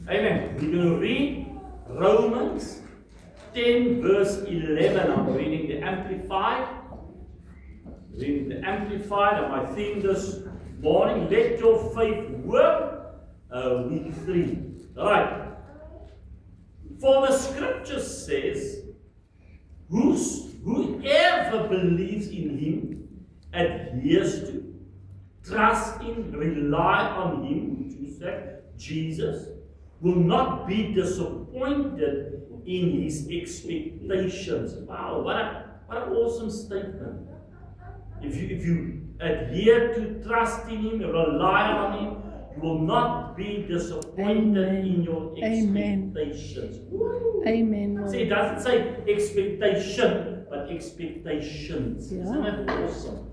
Amen. We're going to read Romans 10 verse 11. I'm reading the Amplified. Reading the Amplified, and my theme this morning, let your faith work, week 3. Alright. For the scripture says, whoever believes in him, adheres to, trusts in, rely on him, which is that Jesus, will not be disappointed in his expectations. Wow, what an awesome statement. If you adhere to, trust in him, rely on him, you will not be disappointed in your expectations. Amen. See, it doesn't say expectation, but expectations. Yeah. Isn't that awesome?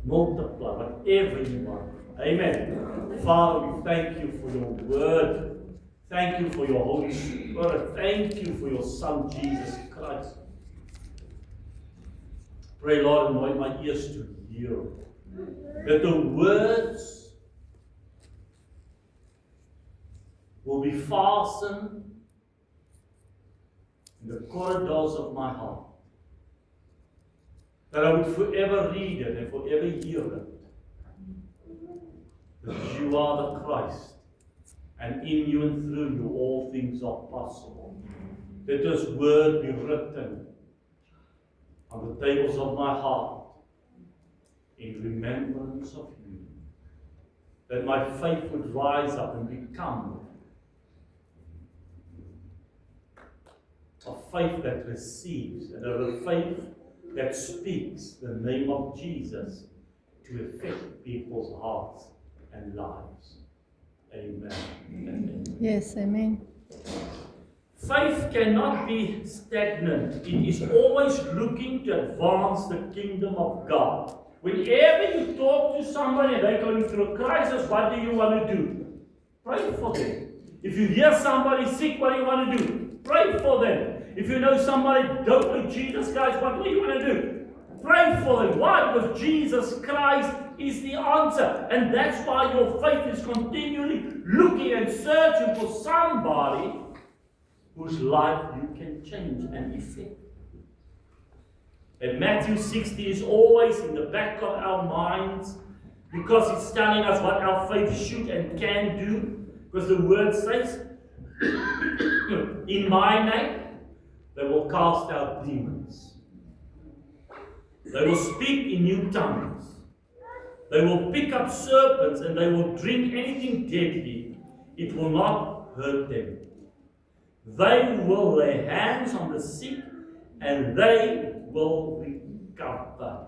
Multiply, whatever you want. Amen. Father, we thank you for your word. Thank you for your Holy Spirit. Thank you for your Son, Jesus Christ. Pray, Lord, anoint my ears to hear. That the words will be fastened in the corridors of my heart. That I would forever read it and forever hear it. That you are the Christ, and in you and through you all things are possible. Let this word be written on the tables of my heart in remembrance of you. That my faith would rise up and become a faith that receives, and a faith that speaks the name of Jesus to affect people's hearts and lives. Amen. Amen. Yes, amen. Faith cannot be stagnant. It is always looking to advance the kingdom of God. Whenever you talk to somebody and they're going through a crisis, what do you want to do? Pray for them. If you hear somebody sick, what do you want to do? Pray for them. If you know somebody don't know Jesus Christ, what do you want to do? Pray for them. Why? Because Jesus Christ is the answer. And that's why your faith is continually looking and searching for somebody whose life you can change and affect. And Matthew 60 is always in the back of our minds because it's telling us what our faith should and can do. Because the word says, in my name, they will cast out demons. They will speak in new tongues. They will pick up serpents and they will drink anything deadly. It will not hurt them. They will lay hands on the sick and they will recover.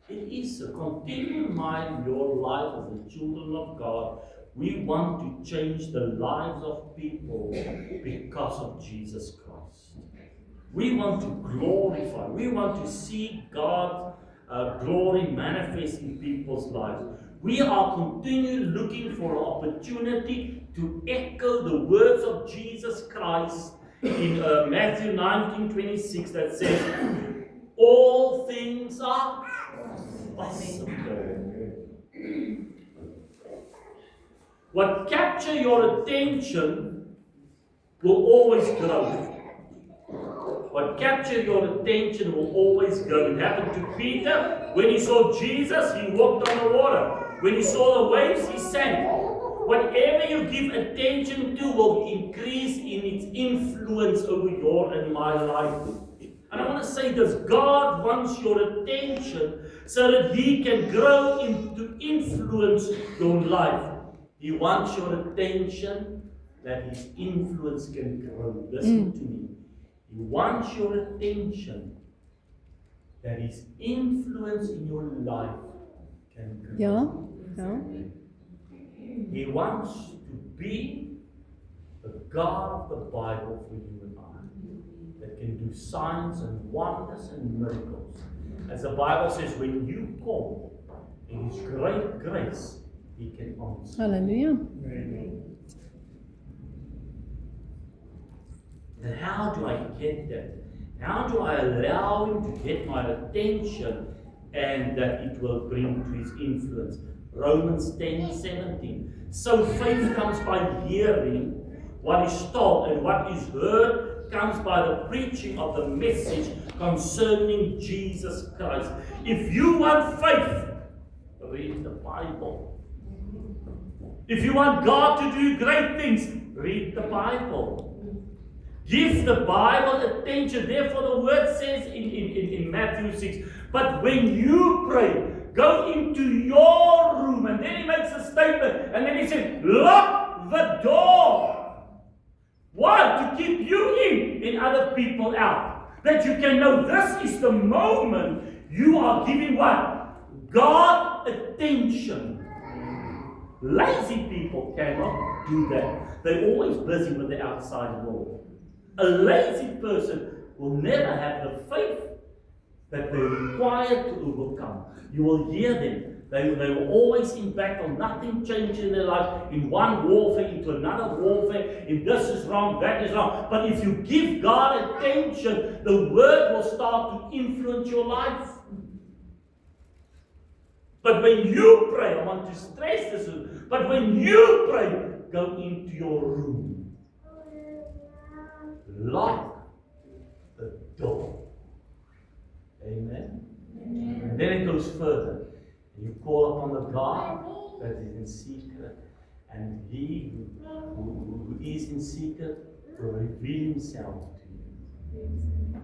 It is a continual mind, your life as the children of God. We want to change the lives of people because of Jesus Christ. We want to glorify. We want to see God's glory manifest in people's lives. We are continually looking for an opportunity to echo the words of Jesus Christ in Matthew 19:26 that says, all things are possible. What captures your attention will always grow. What captured your attention will always grow. It happened to Peter. When he saw Jesus, he walked on the water. When he saw the waves, he sank. Whatever you give attention to will increase in its influence over your and my life. And I want to say this, God wants your attention so that He can grow into influence your life. He wants your attention that His influence can grow. Listen to me. He wants your attention that His influence in your life can grow. Yeah. He wants to be the God of the Bible for you and I, that can do signs and wonders and miracles. As the Bible says, when you call in His great grace, He can answer. Hallelujah. And how do I get that? How do I allow Him to get my attention and that it will bring to His influence? Romans 10:17. So faith comes by hearing, What is told and what is heard comes by the preaching of the message concerning Jesus Christ. If you want faith, read the Bible. If you want God to do great things, read the Bible. Give the Bible attention. Therefore, the word says in Matthew 6, but when you pray, go into your room. And then he makes a statement. And then he says, lock the door. Why? To keep you in other people out. That you can know this is the moment you are giving what? God attention. Lazy people cannot do that. They're always busy with the outside world. A lazy person will never have the faith that they require to overcome. You will hear them. They were always in battle. Nothing changed in their life. In one warfare into another warfare. If this is wrong, that is wrong. But if you give God attention, the word will start to influence your life. But when you pray, I want to stress this, but when you pray, go into your room. Lock the door. Amen? Amen. And then it goes further. You call upon the God that is in secret, and He who is in secret will reveal Himself to you.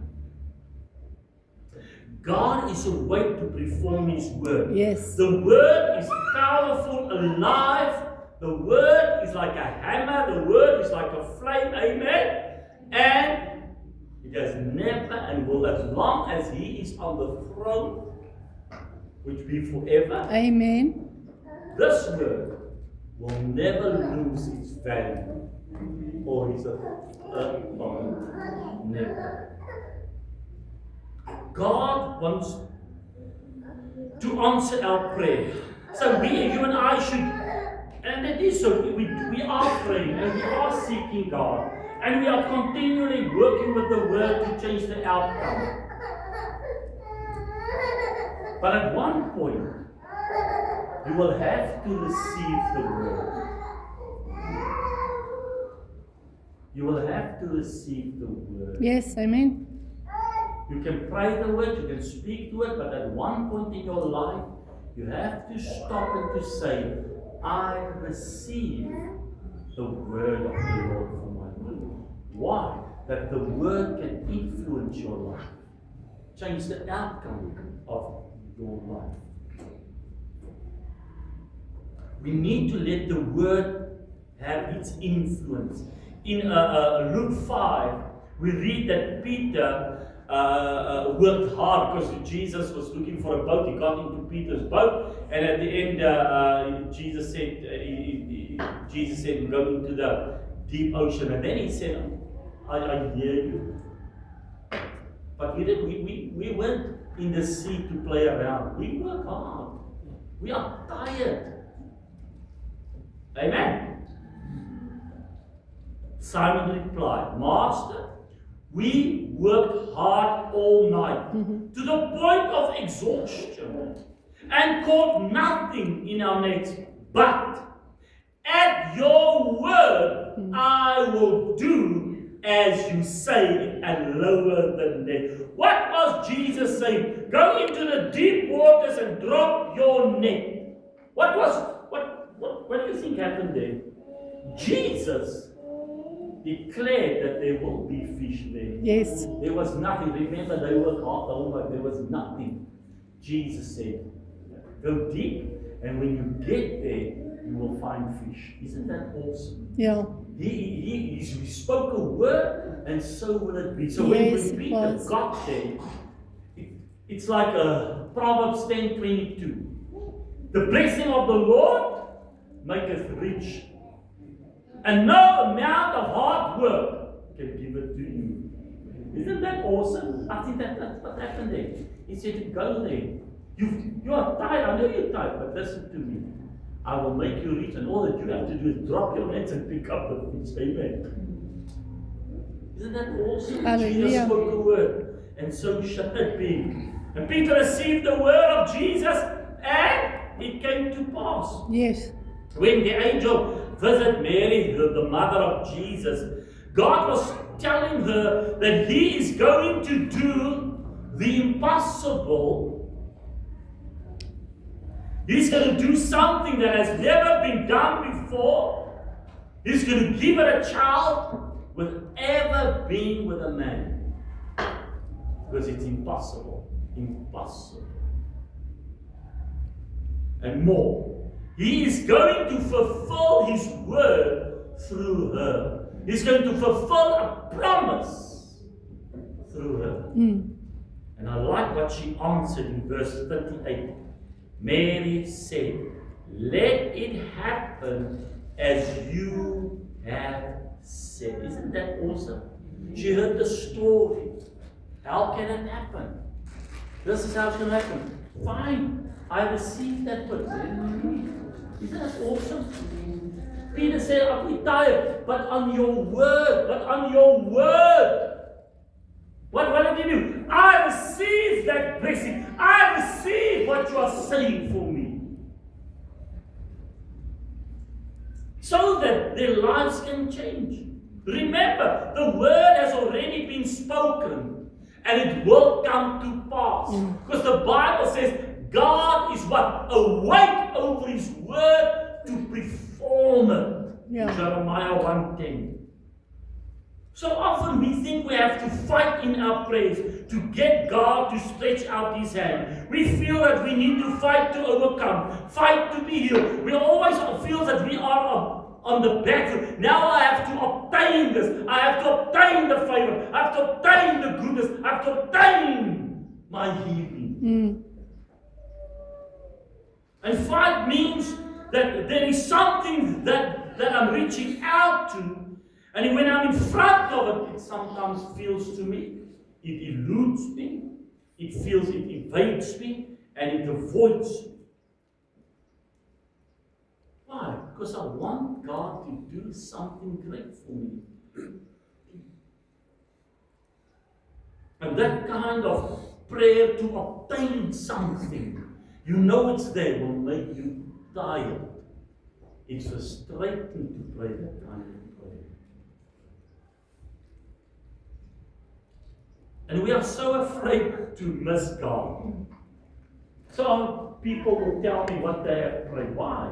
God is a way to perform His word. Yes. The word is powerful, alive. The word is like a hammer. The word is like a flame. Amen. And it has never and will, as long as He is on the throne, which be forever. Amen. This word will never lose its value or its authority. Never. God wants to answer our prayer. So you and I should, and it is so, we are praying and we are seeking God. And we are continually working with the word to change the outcome. But at one point, you will have to receive the word. You will have to receive the word. Yes, amen. You can pray the word, you can speak to it, but at one point in your life, you have to stop and to say, I receive the word of the Lord for my life. Why? That the word can influence your life, change the outcome of your life. We need to let the word have its influence. In Luke 5, we read that Peter worked hard because Jesus was looking for a boat. He got into Peter's boat, and at the end, Jesus said, "Go into the deep ocean." And then he said, "I hear you." But we went in the sea to play around. We work hard. We are tired. Amen. Simon replied, "Master, we worked hard all night to the point of exhaustion and caught nothing in our nets. But at your word, I will do as you say and lower the net." What was Jesus saying? Go into the deep waters and drop your net. What do you think happened there? Jesus declared that there will be fish there. Yes. There was nothing. Remember, they worked hard the whole night. There was nothing. Jesus said, go deep, and when you get there, you will find fish. Isn't that awesome? Yeah. He spoke a word, and so will it be. So Yes, when Peter got there, it's like Proverbs 10:22. The blessing of the Lord maketh rich, and no amount of hard work can give it to you. Isn't that awesome? I think that's what happened there. He said to go there. You are tired. I know you're tired, but listen to me. I will make you rich, and all that you have to do is drop your nets and pick up the fish. Amen. Isn't that awesome? Hallelujah. Jesus spoke a word, and so shall it be. And Peter received the word of Jesus, and it came to pass. Yes. When the angel visit Mary, the mother of Jesus, God was telling her that He is going to do the impossible. He's going to do something that has never been done before. He's going to give her a child without ever being with a man. Because it's impossible. Impossible. And more. He is going to fulfill His word through her. He's going to fulfill a promise through her. And I like what she answered in verse 38. Mary said, "Let it happen as you have said." Isn't that awesome? She heard the story. How can it happen? This is how it's going to happen. Fine, I received that word. Isn't that awesome? Peter said, "I'll be tired, but on your word, but on your word." What did you do? I receive that blessing. I receive what you are saying for me. So that their lives can change. Remember, the word has already been spoken. And it will come to pass. Because the Bible says, God is what? Awake over His word to perform it. Yeah. Jeremiah 1:10. So often we think we have to fight in our prayers to get God to stretch out His hand. We feel that we need to fight to overcome, fight to be healed. We always feel that we are on the battle. Now I have to obtain this. I have to obtain the favor. I have to obtain the goodness. I have to obtain my healing. And fight means that there is something that I'm reaching out to. And when I'm in front of it, it sometimes feels to me, it eludes me, it evades me, and it avoids me. Why? Because I want God to do something great for me. And that kind of prayer to obtain something, you know it's there, will make you tired. It's frustrating to pray that kind of prayer. And we are so afraid to miss God. Some people will tell me what they have prayed. Why?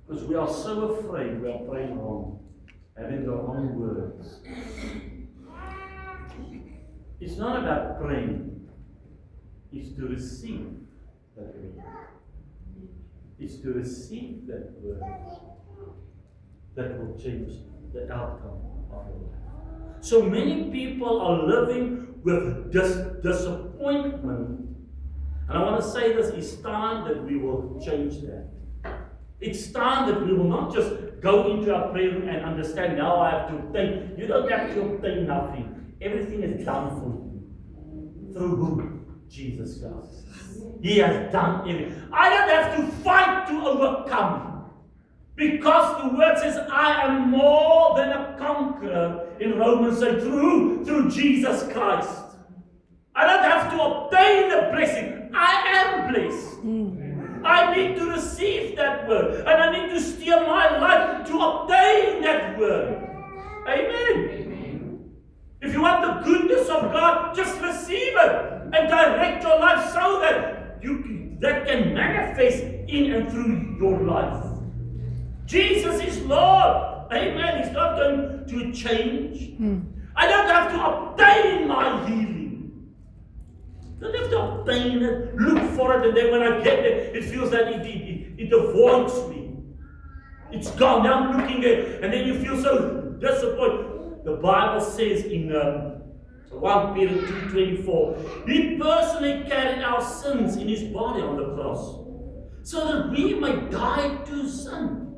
Because we are so afraid we are praying wrong, having the wrong words. It's not about praying, it's to receive that word. It's to receive that word that will change the outcome of your life. So many people are living with disappointment. And I want to say this, it's time that we will change that. It's time that we will not just go into our prayer room and understand, now I have to obtain. You don't have to obtain nothing. Everything is done for you. Through whom? Jesus Christ. He has done everything. I don't have to fight to overcome. Because the word says, I am more than a conqueror in Romans 8 through Jesus Christ. I don't have to obtain the blessing. I am blessed. I need to receive that word. And I need to steer my life to obtain that word. Amen. If you want the goodness of God, just receive it. And direct your life so that that can manifest in and through your life. Jesus is Lord. Amen. He's not going to change. I don't have to obtain my healing. I don't have to obtain it, look for it, and then when I get it, it feels that it avoids me. It's gone. Now I'm looking at it, and then you feel so disappointed. The Bible says in 1 Peter 2:24, He personally carried our sins in His body on the cross, so that we may die to sin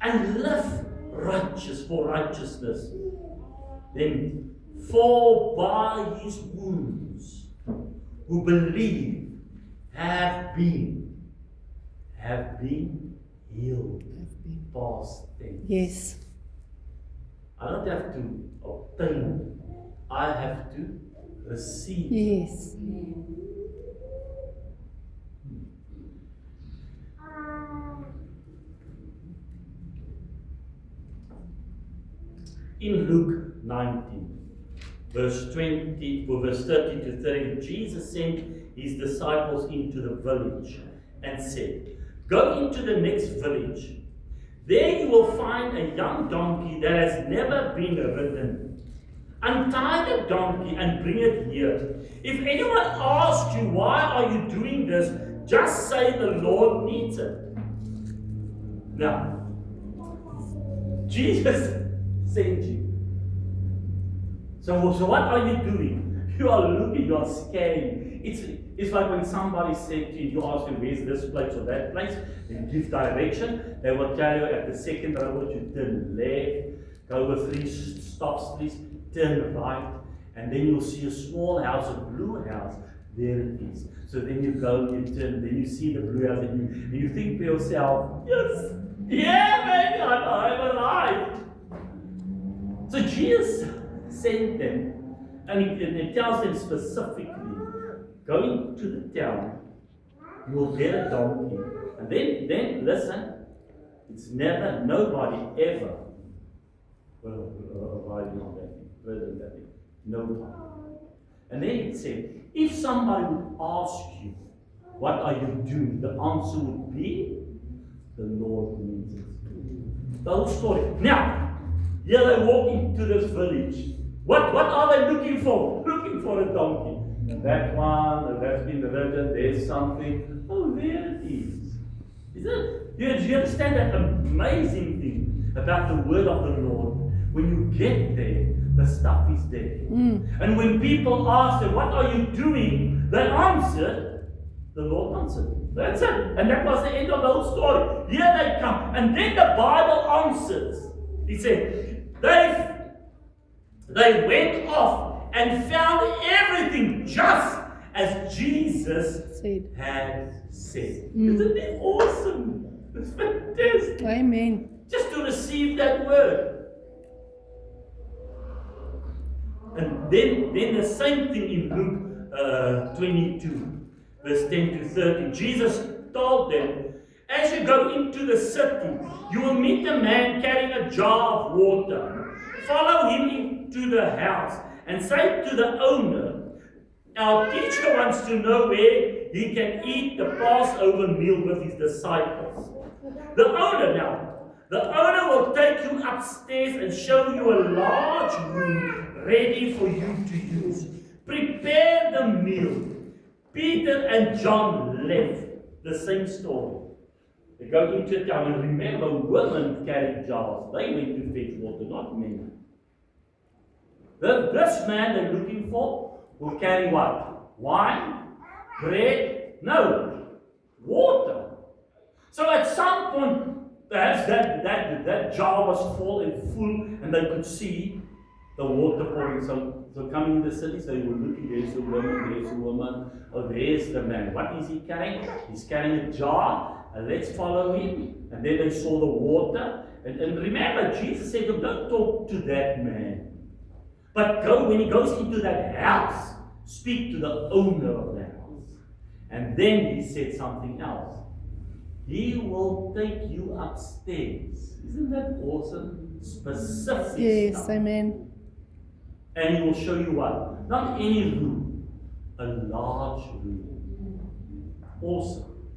and live righteous for righteousness. Then, for by His wounds, who believe have been healed. Past tense. Yes. I don't have to obtain. I have to receive. Yes. In Luke 19, verse 30 to 30, Jesus sent his disciples into the village and said, "Go into the next village. There you will find a young donkey that has never been ridden. Untie the donkey and bring it here. If anyone asks you, why are you doing this? Just say the Lord needs it." Now, Jesus sent you. So what are you doing? You are looking, you are scanning. It's like when somebody said to you, you ask them, where's this place or that place? You give direction. They will tell you at the second road, you turn left, go over 3 stops, please, turn right, and then you'll see a small house, a blue house. There it is. So then you go, you turn, then you see the blue house, and you think to yourself, yes, yeah, maybe I'm alive. So Jesus sent them, and he tells them specifically, go into the town, you will get a donkey, and then listen, it's never, nobody ever riding on that thing, ridden that thing, nobody. And then it said, if somebody would ask you, what are you doing? The answer would be, the Lord needs it. The whole story. Now, here they walk into this village. What are they looking for? Looking for a donkey. That one, that's been ridden, there's something. Oh, there it is. Is it? Do you understand that amazing thing about the word of the Lord? When you get there, the stuff is there. And when people ask them, what are you doing? They answer, the Lord answered. That's it. And that was the end of the whole story. Here they come. And then the Bible answers. He said, they went off and found everything just as Jesus had said. Isn't it awesome? It's fantastic. Amen. Just to receive that word. And then the same thing in Luke 22, verse 10 to 13. Jesus told them, as you go into the city, you will meet a man carrying a jar of water. Follow him into the house and say to the owner, our teacher wants to know where he can eat the Passover meal with his disciples. The owner will take you upstairs and show you a large room ready for you to use. Prepare the meal. Peter and John left. The same story. They go into town, and remember, women carried jars. They went to fetch water, not men. This man they're looking for will carry what? Wine? Bread? No. Water. So at some point, perhaps that jar was full, and they could see the water pouring. So coming in the city, so you were looking, there's a woman, oh, there's the man. What is he carrying? He's carrying a jar, and let's follow him. And then they saw the water. And remember, Jesus said, don't talk to that man. But go, when he goes into that house, speak to the owner of that house. And then he said something else. He will take you upstairs. Isn't that awesome? Specific Yes, stuff. amen. And he will show you what? Not any room, a large room. Awesome.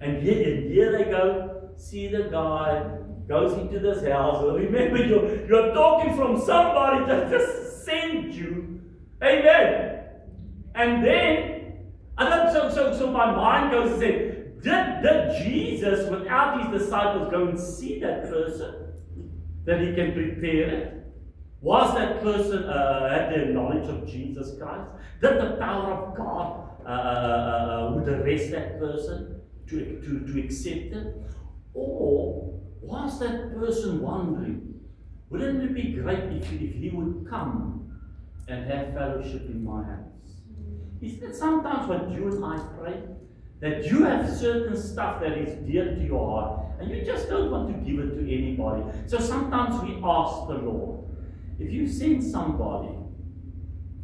And here they go, see the guy, goes into this house. Remember, you're talking from somebody that just sent you. Amen. And then, so my mind goes and says, did Jesus, without his disciples, go and see that person? That he can prepare it? Was that person had the knowledge of Jesus Christ? Did the power of God would arrest that person to accept it? Or was that person wondering, wouldn't it be great if he would come and have fellowship in my house? Isn't it sometimes what you and I pray? That you have certain stuff that is dear to your heart, and you just don't want to give it to anybody. So sometimes we ask the Lord, if you send somebody,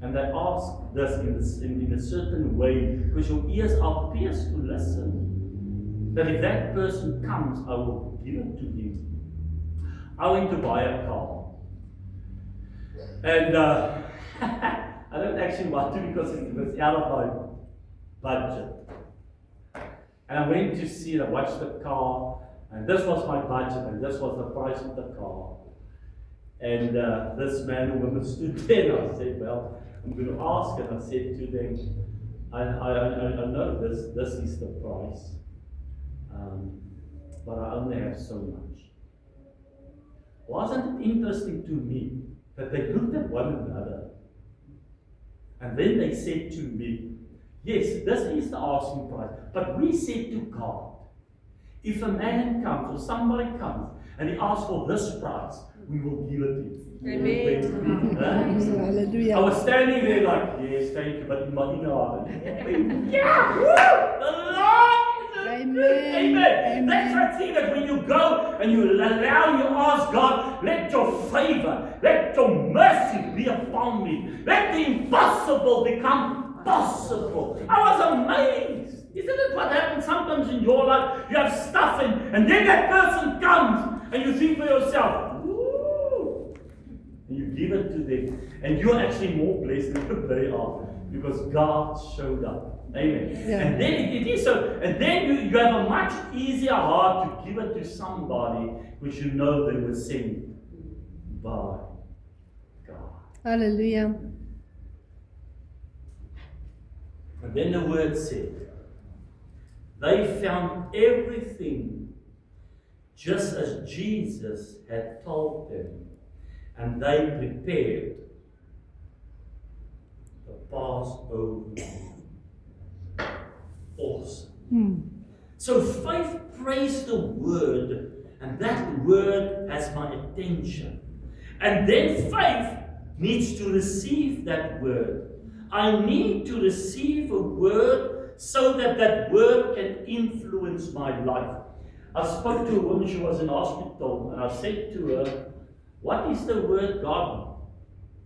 and they ask this in a certain way, because your ears are pierced to listen, that if that person comes, I will give it to him. I went to buy a car. And I don't actually want to because it was out of my budget. And I went to see it, I watched the car, and this was my budget, and this was the price of the car. And this man or woman stood there, and I said, well, I'm going to ask, and I said to them, I know this is the price, but I only have so much. Wasn't it interesting to me that they looked at one another, and then they said to me, yes, this is the asking price, but we said to God, if a man comes or somebody comes and he asks for this price, we will give it to him. Amen. Hallelujah. I was standing there like, yes, thank you, but in my inner heart, yeah, woo, the Lord. Amen. Amen. That's the thing that when you go and you allow, you ask God, let your favor, let your mercy be upon me. Let the impossible become possible. I was amazed. Isn't it what happens sometimes in your life? You have stuff and then that person comes and you think for yourself, ooh, and you give it to them. And you're actually more blessed than they are because God showed up. Amen. Yeah. And then it is so. And then you have a much easier heart to give it to somebody which you know they were sent by God. Hallelujah. And then the word said, they found everything just as Jesus had told them, and they prepared the Passover meal. Awesome. So faith prays the word, and that word has my attention. And then faith needs to receive that word. I need to receive a word so that that word can influence my life. I spoke to a woman, she was in hospital, and I said to her, what is the word God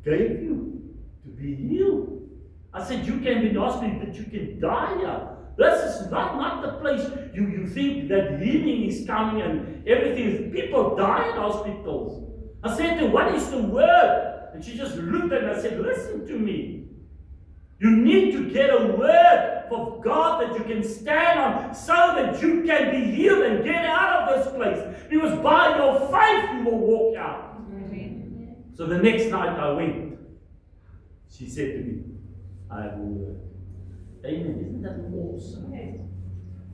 gave you to be healed? I said, you can be in hospital, but you can die here. This is not the place you think that healing is coming and everything is. People die in hospitals. I said to her, what is the word? And she just looked at me and I said, listen to me. You need to get a word of God that you can stand on so that you can be healed and get out of this place. Because by your faith you will walk out. Amen. So the next night I went. She said to me, I have a word. Amen. Isn't that awesome?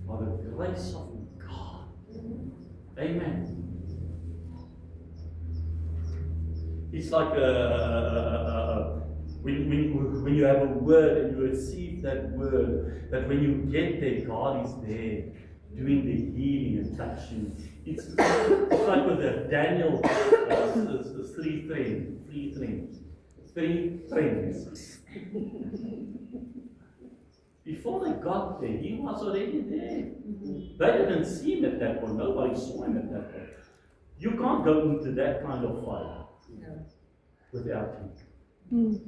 By the grace of God. Amen. It's like when you have a word and you receive that word, that when you get there, God is there doing the healing and touching. It's like with the Daniel, three things. Before they got there, he was already there. They didn't see him at that point. Nobody saw him at that point. You can't go into that kind of fire without him.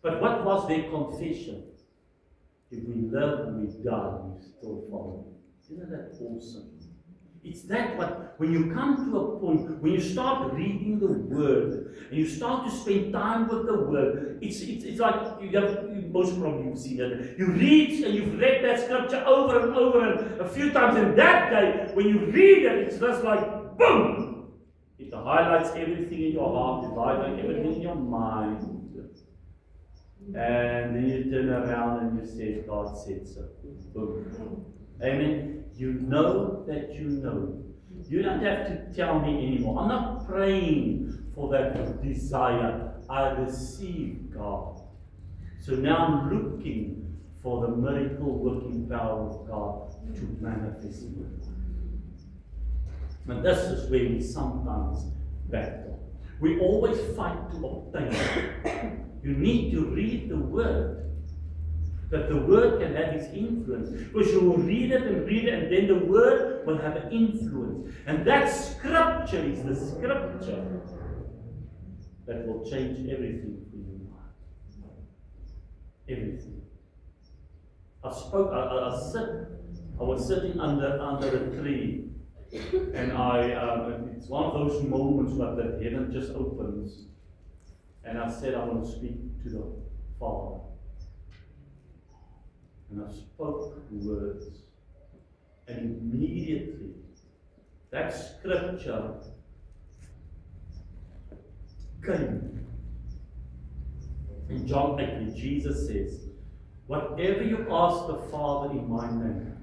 But what was their confession? If we love and we die, we still follow him. Isn't that awesome? It's that what, when you come to a point, when you start reading the Word, and you start to spend time with the Word, it's like, most probably you've seen it. You read, and you've read that scripture over and over and a few times, and that day, when you read it, it's just like, boom! It highlights everything in your heart, it highlights everything in your mind. And then you turn around and you say, God said so. Boom. Amen. You know that you know. You don't have to tell me anymore. I'm not praying for that desire. I receive God. So now I'm looking for the miracle working power of God to manifest in my life. And this is where we sometimes battle. We always fight to obtain it. You need to read the Word, that the Word can have its influence. Because you will read it, and then the Word will have an influence. And that scripture is the scripture that will change everything for you. Everything. I was sitting under a tree, and it's one of those moments where the heaven just opens. And I said, I want to speak to the Father. And I spoke words. And immediately, that scripture came. In John 8, Jesus says, whatever you ask the Father in my name,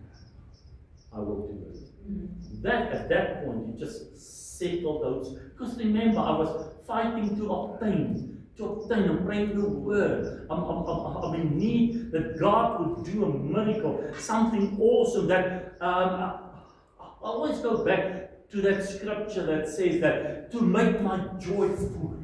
I will do it. That at that point, it just settled those. Because remember, I was fighting to obtain and praying the word. I'm in need that God would do a miracle, something awesome. That I always go back to that scripture that says that to make my joy full.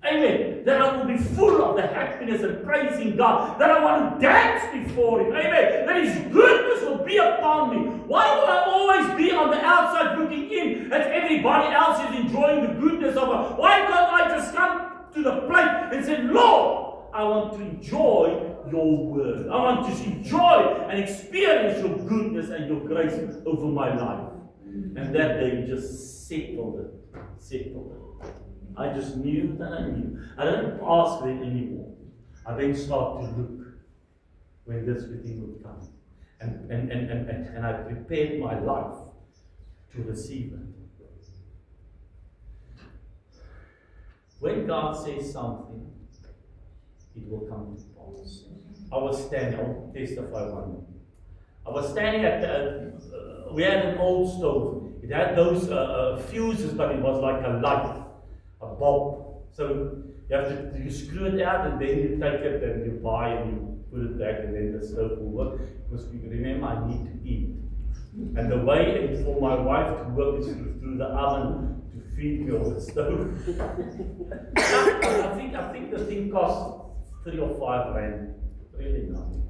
Amen. That I will be full of the happiness and praising God. That I want to dance before Him. Amen. That His goodness will be upon me. Why will I always be on the outside looking in as everybody else is enjoying the goodness of God? Why can't I just come to the plate and say, Lord, I want to enjoy your word. I want to enjoy and experience your goodness and your grace over my life. And that day just settled it. I just knew that I knew. I didn't ask them anymore. I then started to look when this thing would come. And I prepared my life to receive it. When God says something, it will come to pass. I was standing, I'll testify one more. I was standing at we had an old stove. It had those fuses, but it was like a light, a bulb. So you screw it out and then you take it and you buy and you put it back and then the stove will work. Because remember, I need to eat. And the way for my wife to work is through the oven to feed me on the stove. I think the thing cost 3 or 5 rand. Really nothing.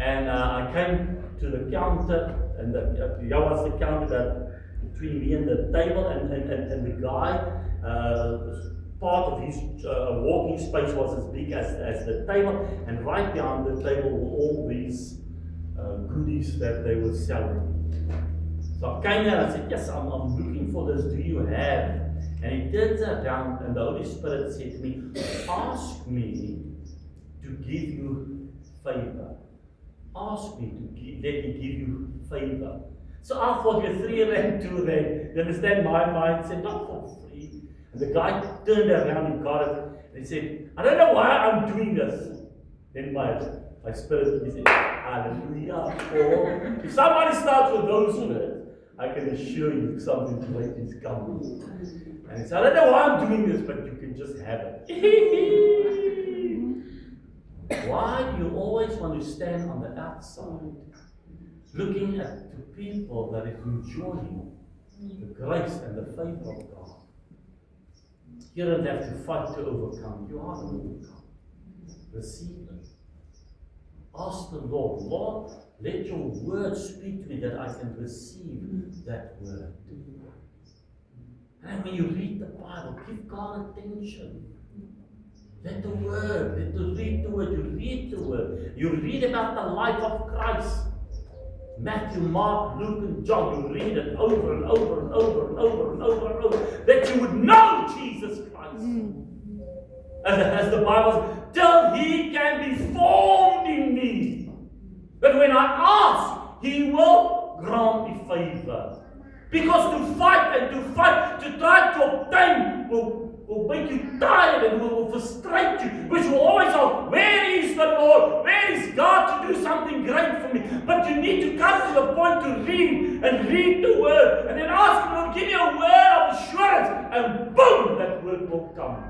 And I came to the counter, and there was the counter that between me and the table, and the guy, part of his walking space was as big as the table, and right behind the table were all these goodies that they were selling. So I came there and I said, yes, I'm looking for this, do you have? And he turns around and the Holy Spirit said to me, ask me to give you favor. Ask me to let me give you favor. So I thought you're 3 rand, 2 rand. You understand my mind said, not for free. And the guy turned around and got it and he said, I don't know why I'm doing this. Then my spirit, he said, hallelujah. Or if somebody starts with those words, I can assure you something great is coming. And he said, I don't know why I'm doing this, but you can just have it. Why do you always want to stand on the outside, looking at the people that are enjoying the grace and the favor of God? You don't have to fight to overcome. You are going to overcome. Receive it. Ask the Lord, Lord, let your word speak to me that I can receive that word. And when you read the Bible, give God attention. Let the word, read the word, you read the word. You read about the life of Christ. Matthew, Mark, Luke, and John, you read it over and over and over and over and over and over, that you would know Jesus Christ. As the Bible says, till he can be formed in me. But when I ask, he will grant me favor. Because to fight, to try to obtain will make you tired and will frustrate you, which will always ask, where is the Lord? Where is God to do something great for me? But you need to come to the point to read the word, and then ask Him, Lord, give me a word of assurance, and boom, that word will come.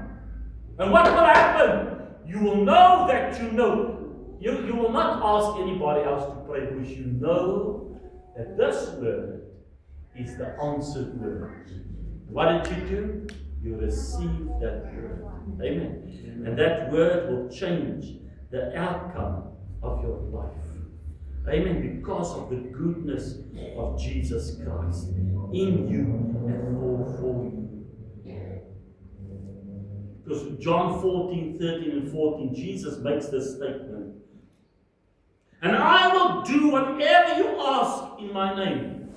And what will happen? You will know that you know. You will not ask anybody else to pray, because you know that this word is the answered word. What did you do? You receive that word. Amen. And that word will change the outcome of your life. Amen. Because of the goodness of Jesus Christ in you and for you. Because John 14:13 and 14, Jesus makes this statement. And I will do whatever you ask in my name.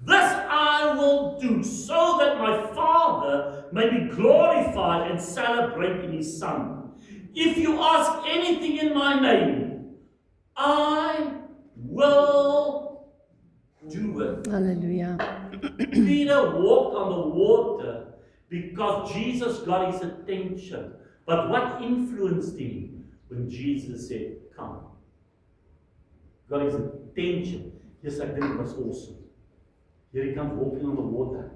This I will do, so that my Father may be glorified and celebrate in his Son. If you ask anything in my name, I will do it. Hallelujah. Peter walked on the water because Jesus got his attention. But what influenced him when Jesus said, come? Got his attention. Just like that, it was awesome. Here he comes walking on the water.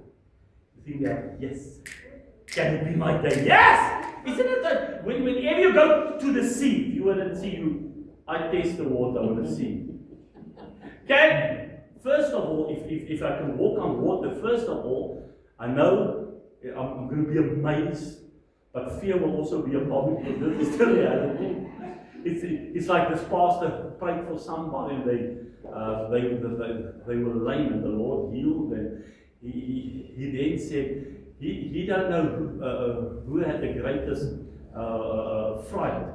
You think that, yes, can it be my day? Yes! Isn't it that whenever you go to the sea, if you were at the sea, I taste the water on the sea. Okay? First of all, if I can walk on water, first of all, I know I'm going to be amazed, but fear will also be a problem because this is the reality. It's like this pastor prayed for somebody and they were lame and the Lord healed them. He then said he don't know who had the greatest fright,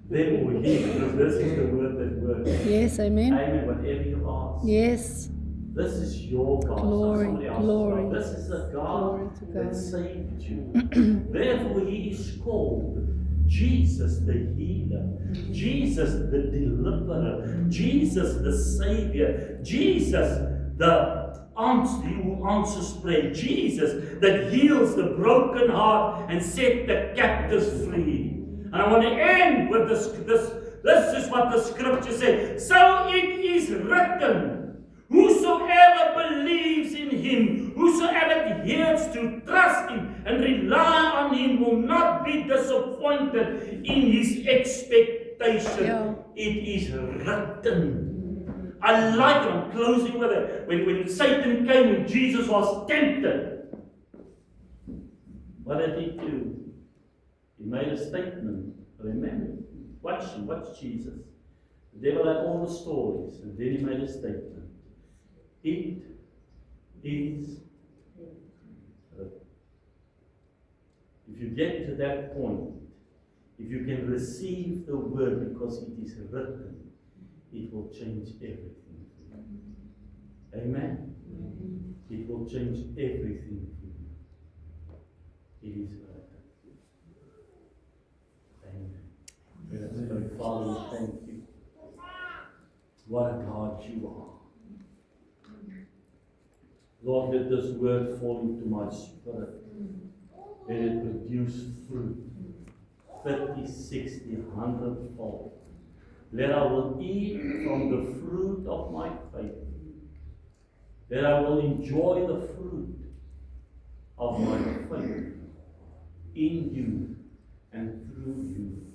them or him, because this is the word that works. Yes, amen. Amen. Whatever you ask. Yes. This is your God. Glory, Somebody else's glory. God. This is the Glory God to that God. saved you. Therefore, he is called Jesus the healer, Jesus the deliverer, Jesus the savior, Jesus the who answers prayer, Jesus that heals the broken heart and set the captives free. And I want to end with this. This is what the scripture says. So it is written. Whosoever believes in him, whosoever adheres to trust him and rely on him will not be disappointed in his expectation. Yeah. It is written. I like it. I'm closing with it. When Satan came, when Jesus was tempted, what did he do? He made a statement. Remember, watch Jesus. The devil had all the stories, and then he made a statement. It is written. If you get to that point, if you can receive the word because it is written, it will change everything for you. Amen? It will change everything for you. It is written. Amen. Let's pray. Father, we thank you. What a God you are. Lord, let this word fall into my spirit. Let it produce fruit, 30, 60, 100-fold. Let I will eat from the fruit of my faith. That I will enjoy the fruit of my faith in you and through you.